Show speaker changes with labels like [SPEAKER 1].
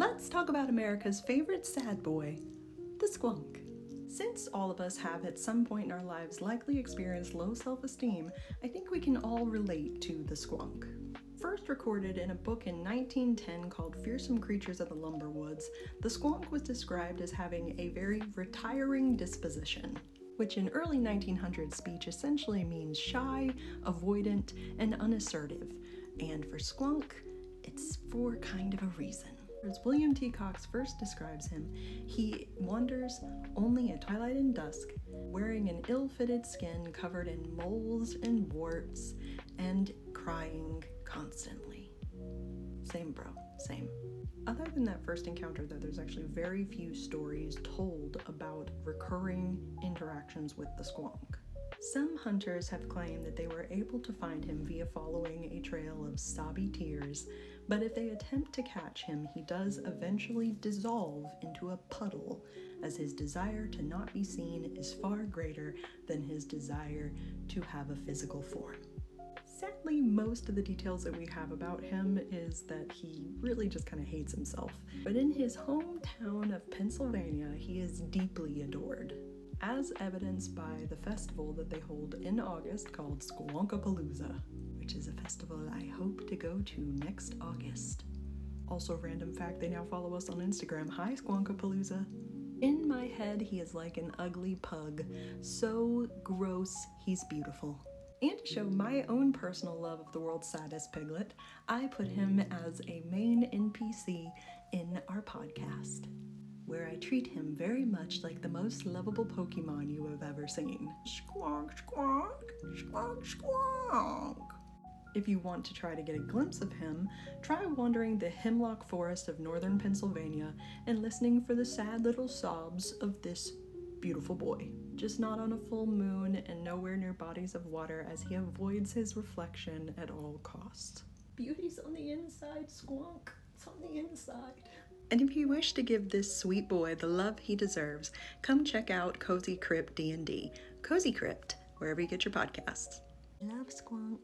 [SPEAKER 1] let's talk about America's favorite sad boy, the squonk. Since all of us have at some point in our lives likely experienced low self-esteem, I think we can all relate to the squonk. First recorded in a book in 1910 called Fearsome Creatures of the Lumber Woods, the squonk was described as having a very retiring disposition, which in early 1900s speech essentially means shy, avoidant, and unassertive. And for squonk, it's for kind of a reason. As William T. Cox first describes him, he wanders only at twilight and dusk, wearing an ill-fitted skin covered in moles and warts, and crying constantly. Same bro, same. Other than that first encounter, though, there's actually very few stories told about recurring interactions with the squonk. Some hunters have claimed that they were able to find him via following a trail of sobby tears, but if they attempt to catch him, he does eventually dissolve into a puddle, as his desire to not be seen is far greater than his desire to have a physical form. Sadly, most of the details that we have about him is that he really just kind of hates himself. But in his hometown of Pennsylvania, he is deeply adored, as evidenced by the festival that they hold in August called Squonkapalooza, which is a festival I hope to go to next August. Also, random fact, they now follow us on Instagram. Hi, Squonkapalooza. In my head, he is like an ugly pug. So gross, he's beautiful. And to show my own personal love of the world's saddest piglet, I put him as a main NPC in our podcast, where I treat him very much like the most lovable Pokemon you have ever seen. Squonk, squonk, squonk, squonk. If you want to try to get a glimpse of him, try wandering the hemlock forest of northern Pennsylvania and listening for the sad little sobs of this beautiful boy. Just not on a full moon and nowhere near bodies of water, as he avoids his reflection at all costs. Beauty's on the inside, squonk. It's on the inside. And if you wish to give this sweet boy the love he deserves, come check out Cozy Crypt D&D. Cozy Crypt, wherever you get your podcasts. Love, squonk.